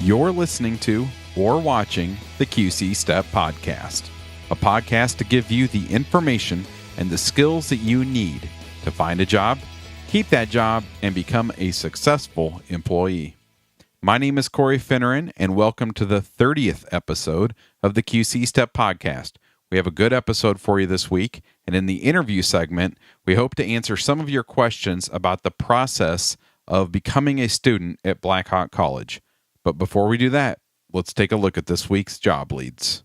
You're listening to or watching the QC Step Podcast, a podcast to give you the information and the skills that you need to find a job, keep that job, and become a successful employee. My name is Corey Finneran, and welcome to the 30th episode of the QC Step Podcast. We have a good episode for you this week, and in the interview segment, we hope to answer some of your questions about the process of becoming a student at Blackhawk College. But before we do that, let's take a look at this week's job leads.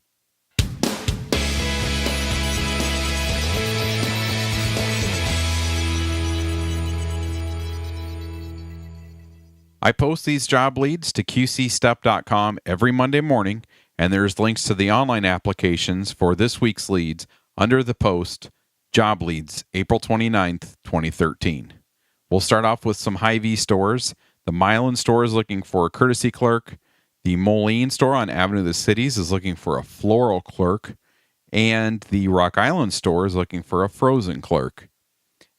I post these job leads to qcstep.com every Monday morning, and there's links to the online applications for this week's leads under the post Job Leads, April 29th, 2013. We'll start off with some Hy-Vee stores. The Milan store is looking for a courtesy clerk. The Moline store on Avenue of the Cities is looking for a floral clerk. And the Rock Island store is looking for a frozen clerk.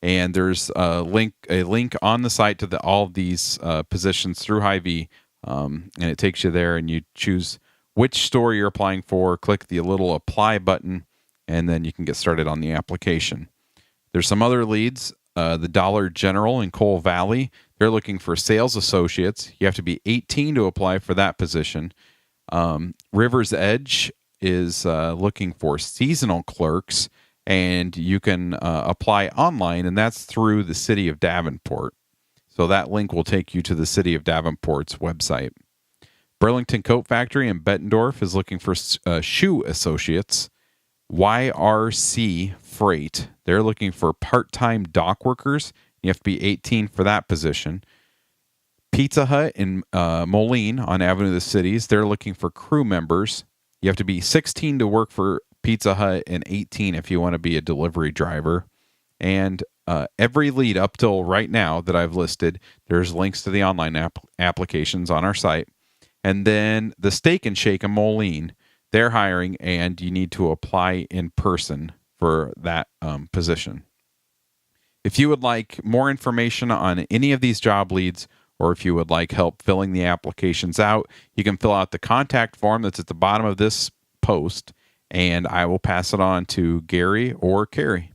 And there's a link on the site to all of these positions through Hy-Vee. And it takes you there, and you choose which store you're applying for, click the little apply button, and then you can get started on the application. There's some other leads. The Dollar General in Coal Valley, they're looking for sales associates. You have to be 18 to apply for that position. River's Edge is looking for seasonal clerks, and you can apply online, and that's through the City of Davenport. So that link will take you to the City of Davenport's website. Burlington Coat Factory in Bettendorf is looking for shoe associates. YRC Freight, they're looking for part-time dock workers. You have to be 18 for that position. Pizza Hut in Moline on Avenue of the Cities, they're looking for crew members. You have to be 16 to work for Pizza Hut and 18 if you want to be a delivery driver. And every lead up till right now that I've listed, there's links to the online applications on our site. And then the Steak and Shake in Moline, they're hiring, and you need to apply in person for that position. If you would like more information on any of these job leads, or if you would like help filling the applications out, you can fill out the contact form that's at the bottom of this post, and I will pass it on to Gary or Carrie.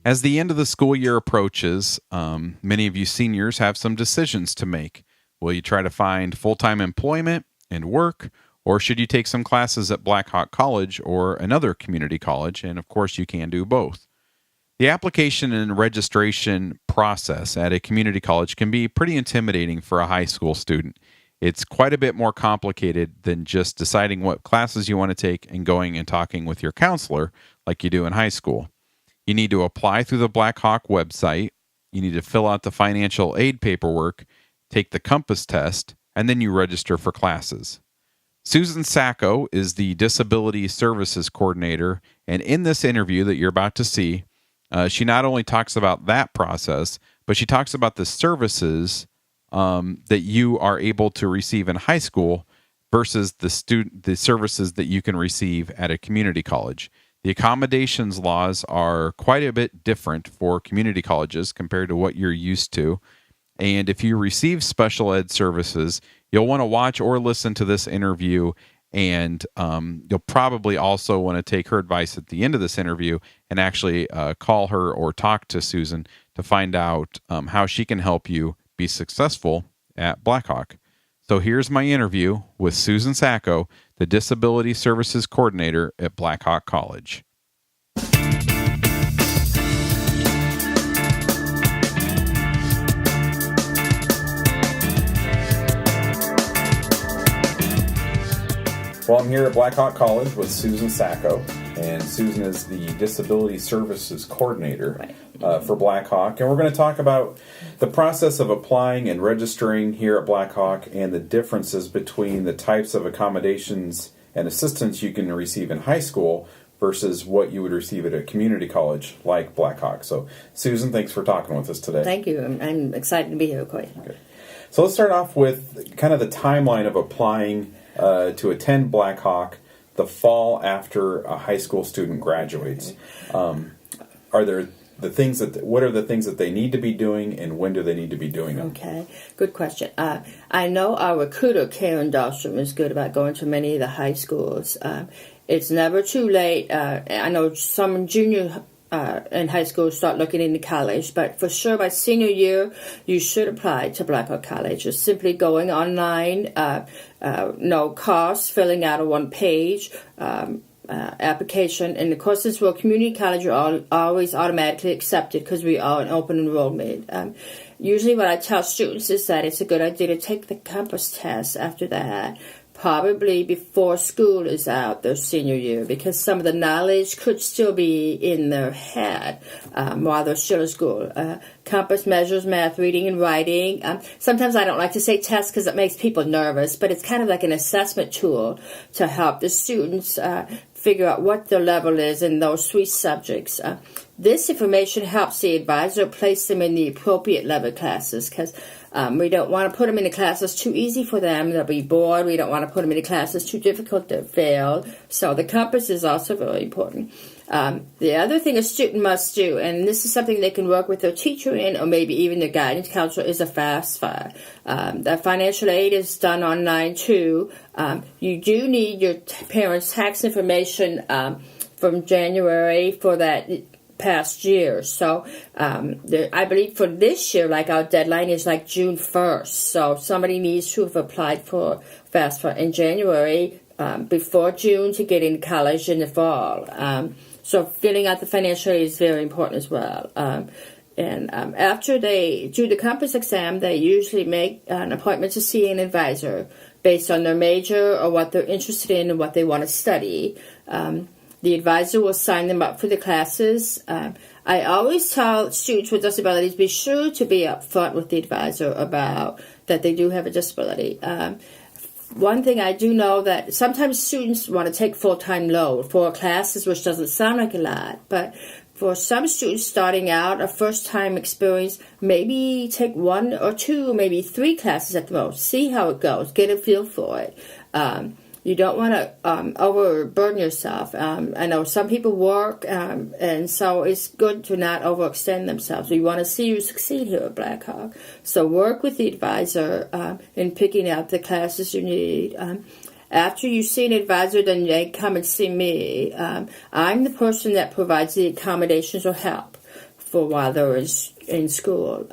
As the end of the school year approaches, many of you seniors have some decisions to make. Will you try to find full-time employment and work, or should you take some classes at Blackhawk College or another community college? And of course, you can do both. The application and registration process at a community college can be pretty intimidating for a high school student. It's quite a bit more complicated than just deciding what classes you want to take and going and talking with your counselor like you do in high school. You need to apply through the Blackhawk website. You need to fill out the financial aid paperwork, take the Compass test, and then you register for classes. Susan Sacco is the Disability Services Coordinator, and in this interview that you're about to see, she not only talks about that process, but she talks about the services that you are able to receive in high school versus the services that you can receive at a community college. The accommodations laws are quite a bit different for community colleges compared to what you're used to. And if you receive special ed services, you'll want to watch or listen to this interview, and you'll probably also want to take her advice at the end of this interview and actually call her or talk to Susan to find out how she can help you be successful at Blackhawk. So here's my interview with Susan Sacco, the Disability Services Coordinator at Blackhawk College. Well, I'm here at Blackhawk College with Susan Sacco, and Susan is the Disability Services Coordinator for Blackhawk. And we're going to talk about the process of applying and registering here at Blackhawk and the differences between the types of accommodations and assistance you can receive in high school versus what you would receive at a community college like Blackhawk. So, Susan, thanks for talking with us today. Thank you. I'm excited to be here, Corey. Okay. So let's start off with kind of the timeline of applying to attend Blackhawk the fall after a high school student graduates. Are there what are the things that they need to be doing, and when do they need to be doing them? Okay, good question. I know our recruiter, Karen Dahlstrom, is good about going to many of the high schools. It's never too late. I know some junior in high school start looking into college, but for sure by senior year, you should apply to Blackhawk College. It's simply going online, no cost, filling out a one-page application, and the courses for community college are always automatically accepted because we are an open enrollment. Usually what I tell students is that it's a good idea to take the campus test after that, probably before school is out their senior year, because some of the knowledge could still be in their head while they're still in school. Campus measures math, reading, and writing. Sometimes I don't like to say test because it makes people nervous, but it's kind of like an assessment tool to help the students figure out what their level is in those three subjects. This information helps the advisor place them in the appropriate level classes, because we don't want to put them in the classes too easy for them. They'll be bored. We don't want to put them in the classes too difficult to fail. So the compass is also very important. The other thing a student must do, and this is something they can work with their teacher in, or maybe even their guidance counselor, is a FAFSA. The financial aid is done online too. You do need your parents' tax information from January for that past year. So I believe for this year, like our deadline is like June 1st. So somebody needs to have applied for FAFSA in January before June to get in college in the fall. So filling out the financial aid is very important as well. And after they do the compass exam, they usually make an appointment to see an advisor based on their major or what they're interested in and what they want to study. The advisor will sign them up for the classes. I always tell students with disabilities, be sure to be upfront with the advisor about that they do have a disability. One thing I do know that sometimes students want to take full-time load for classes, which doesn't sound like a lot, but for some students starting out, a first-time experience, maybe take 1 or 2, maybe 3 classes at the most. See how it goes. Get a feel for it. You don't want to overburden yourself. I know some people work, and so it's good to not overextend themselves. We want to see you succeed here at Blackhawk. So work with the advisor in picking out the classes you need. After you see an advisor, then they come and see me. I'm the person that provides the accommodations or help for while they're in school.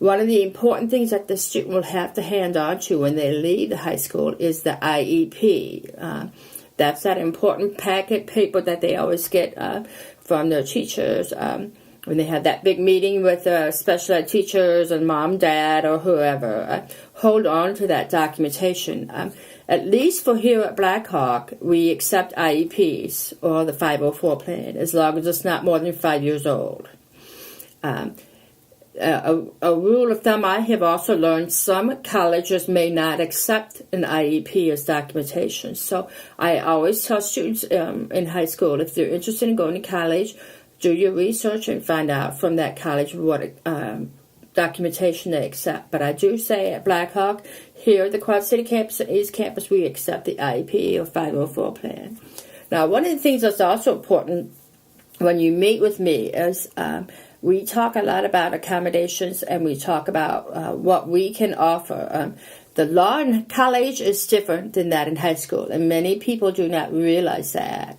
One of the important things that the student will have to hand on to when they leave the high school is the IEP. That's that important packet paper that they always get from their teachers when they have that big meeting with special ed teachers and mom, dad, or whoever. Hold on to that documentation. At least for here at Blackhawk, we accept IEPs or the 504 plan as long as it's not more than 5 years old. A rule of thumb I have also learned, some colleges may not accept an IEP as documentation. So I always tell students in high school, if they're interested in going to college, do your research and find out from that college what documentation they accept. But I do say at Blackhawk, here at the Quad City campus and East Campus, we accept the IEP or 504 plan. Now, one of the things that's also important when you meet with me is we talk a lot about accommodations, and we talk about what we can offer. The law in college is different than that in high school, and many people do not realize that.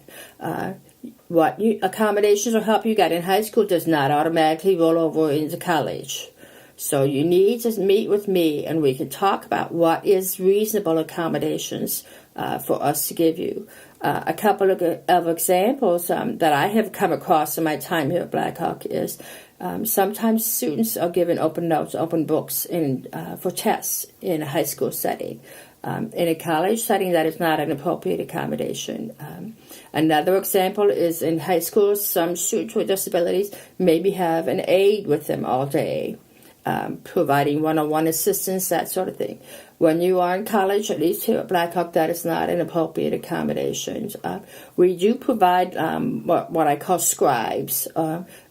What accommodations or help you got in high school does not automatically roll over into college. So you need to meet with me, and we can talk about what is reasonable accommodations for us to give you. A couple of examples that I have come across in my time here at Blackhawk is sometimes students are given open notes, open books for tests in a high school setting. In a college setting, that is not an appropriate accommodation. Another example is in high school, some students with disabilities maybe have an aide with them all day, providing one-on-one assistance, that sort of thing. When you are in college, at least here at Blackhawk, that is not an appropriate accommodation. We do provide what I call scribes,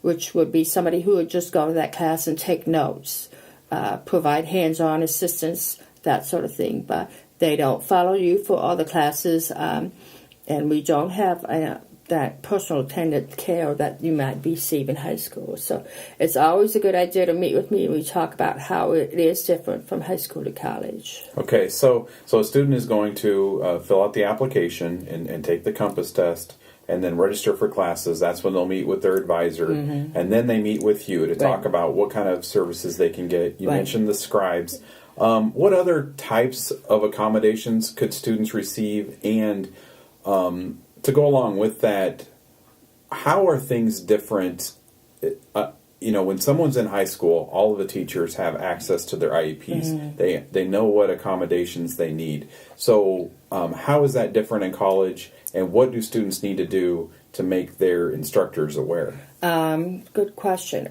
which would be somebody who would just go to that class and take notes, provide hands-on assistance, that sort of thing. But they don't follow you for all the classes. and we don't have that personal attendant care that you might receive in high school. So it's always a good idea to meet with me and we talk about how it is different from high school to college. Okay, so a student is going to fill out the application and take the Compass test and then register for classes. That's when they'll meet with their advisor, and then they meet with you to talk about what kind of services they can get. You mentioned the scribes. What other types of accommodations could students receive? And to go along with that, how are things different? When someone's in high school, all of the teachers have access to their IEPs. They know what accommodations they need. So how is that different in college? And what do students need to do to make their instructors aware? Good question.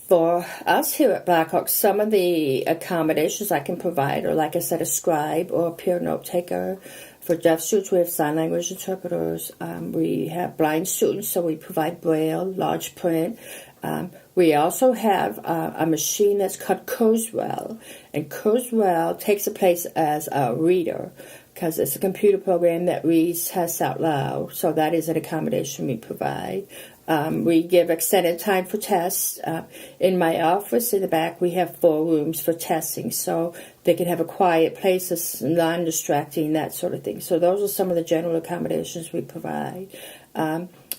For us here at Blackhawk, some of the accommodations I can provide are, like I said, a scribe or a peer note taker. For deaf students, we have sign language interpreters. We have blind students, so we provide Braille, large print. We also have a machine that's called Kurzweil, and Kurzweil takes the place as a reader because it's a computer program that reads tests out loud, so that is an accommodation we provide. We give extended time for tests. In my office in the back, we have 4 rooms for testing, so they can have a quiet place, that's non-distracting, that sort of thing. So those are some of the general accommodations we provide.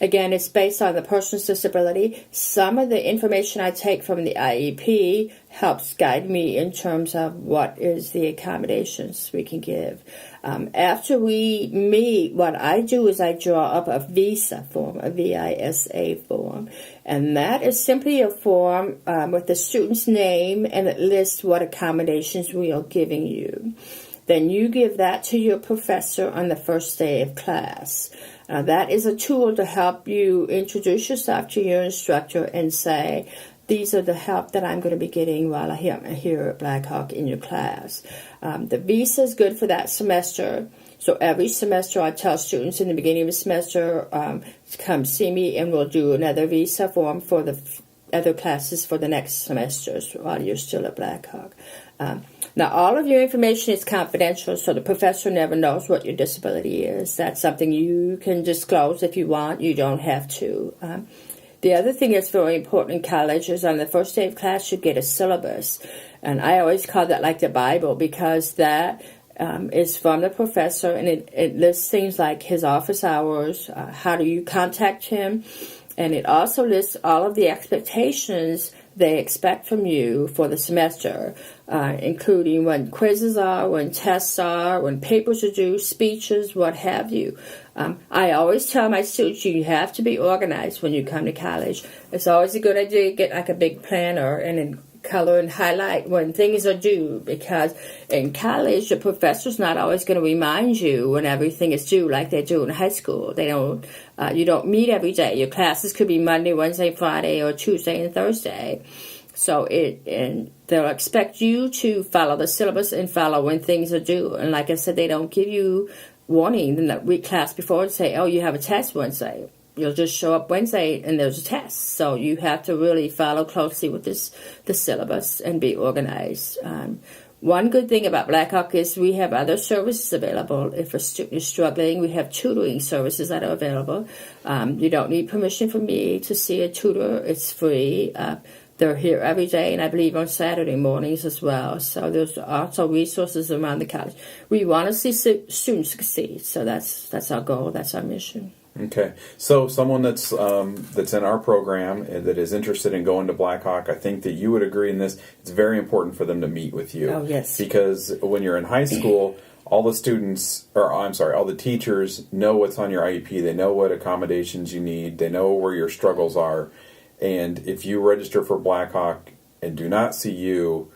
Again, it's based on the person's disability. Some of the information I take from the IEP helps guide me in terms of what is the accommodations we can give. After we meet, what I do is I draw up a VISA form, a VISA form. And that is simply a form with the student's name, and it lists what accommodations we are giving you. Then you give that to your professor on the first day of class. That is a tool to help you introduce yourself to your instructor and say, these are the help that I'm going to be getting while I'm here at Blackhawk in your class. The visa is good for that semester. So every semester I tell students in the beginning of the semester to come see me, and we'll do another visa form for the other classes for the next semesters while you're still at Blackhawk. Now, all of your information is confidential, so the professor never knows what your disability is. That's something you can disclose if you want. You don't have to. The other thing that's very important in college is on the first day of class, you get a syllabus. And I always call that like the Bible, because that is from the professor, and it lists things like his office hours, how do you contact him, and it also lists all of the expectations they expect from you for the semester, including when quizzes are, when tests are, when papers are due, speeches, what have you. I always tell my students you have to be organized when you come to college. It's always a good idea to get like a big planner and then color and highlight when things are due, because in college the professor's not always going to remind you when everything is due like they do in high school. They don't. You don't meet every day. Your classes could be Monday, Wednesday, Friday, or Tuesday and Thursday. So they'll expect you to follow the syllabus and follow when things are due. And like I said, they don't give you warning in the week class before and say, oh, you have a test Wednesday. You'll just show up Wednesday and there's a test. So you have to really follow closely with the syllabus and be organized. One good thing about Blackhawk is we have other services available. If a student is struggling, we have tutoring services that are available. You don't need permission from me to see a tutor. It's free. They're here every day, and I believe on Saturday mornings as well. So there's also resources around the college. We want to see students succeed. So that's our goal. That's our mission. Okay, so someone that's in our program that is interested in going to Blackhawk, I think that you would agree in this. It's very important for them to meet with you. Oh, yes. Because when you're in high school, all the teachers know what's on your IEP. They know what accommodations you need. They know where your struggles are. And if you register for Blackhawk and do not see you,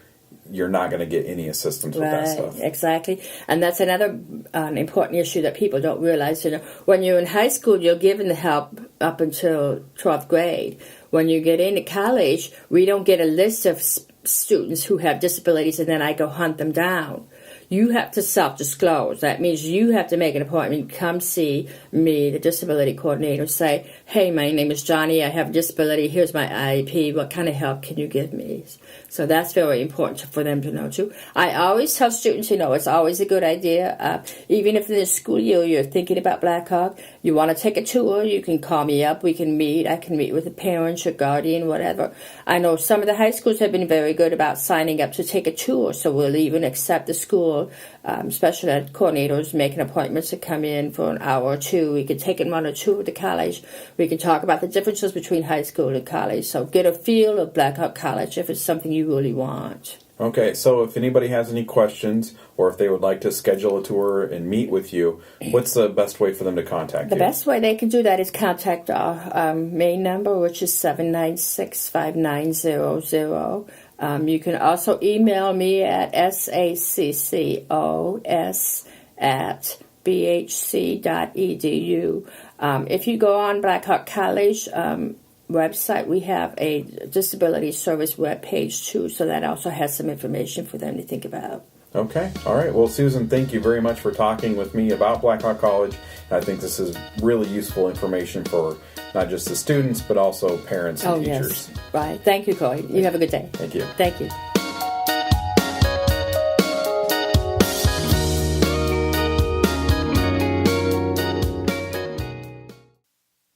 you're not going to get any assistance with that stuff. Exactly. And that's another important issue that people don't realize. When you're in high school, you're given the help up until 12th grade. When you get into college, we don't get a list of students who have disabilities and then I go hunt them down. you have to self-disclose. That means you have to make an appointment, come see me, the disability coordinator, say, hey, my name is Johnny, I have a disability, here's my IEP, what kind of help can you give me? So that's very important for them to know too. I always tell students, it's always a good idea, even if in the school year you're thinking about Black Hawk, you want to take a tour, you can call me up, we can meet, I can meet with the parents, your guardian, whatever. I know some of the high schools have been very good about signing up to take a tour, so we'll even accept the school, special ed coordinators making appointments to come in for an hour or two. We can take them on a tour of the college. We can talk about the differences between high school and college. So get a feel of Black Hawk College if it's something you really want. Okay, so if anybody has any questions or if they would like to schedule a tour and meet with you, what's the best way for them to contact you? The best way they can do that is contact our main number, which is 796-5900. You can also email me at saccos@bhc.edu. If you go on Black Hawk College website, we have a disability service webpage too, so that also has some information for them to think about. Okay. All right. Well, Susan, thank you very much for talking with me about Black Hawk College. I think this is really useful information for not just the students, but also parents and teachers. Yes. Right. Thank you, Corey. You have a good day. Thank you. Thank you.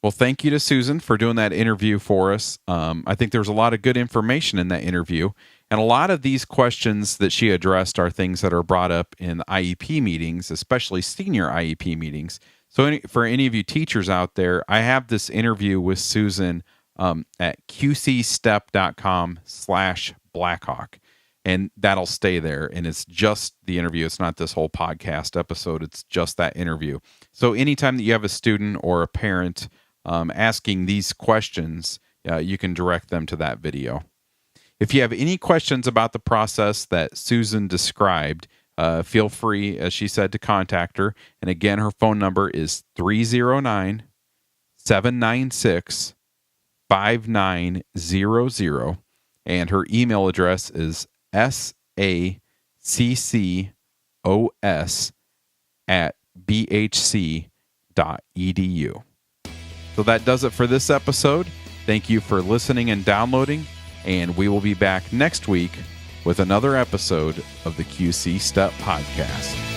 Well, thank you to Susan for doing that interview for us. I think there's a lot of good information in that interview. And a lot of these questions that she addressed are things that are brought up in IEP meetings, especially senior IEP meetings. So for any of you teachers out there, I have this interview with Susan at qcstep.com/Blackhawk. And that'll stay there. And it's just the interview. It's not this whole podcast episode. It's just that interview. So anytime that you have a student or a parent asking these questions, you can direct them to that video. If you have any questions about the process that Susan described, feel free, as she said, to contact her. And again, her phone number is 309-796-5900. And her email address is saccos@bhc.edu. So that does it for this episode. Thank you for listening and downloading, and we will be back next week with another episode of the QC Step Podcast.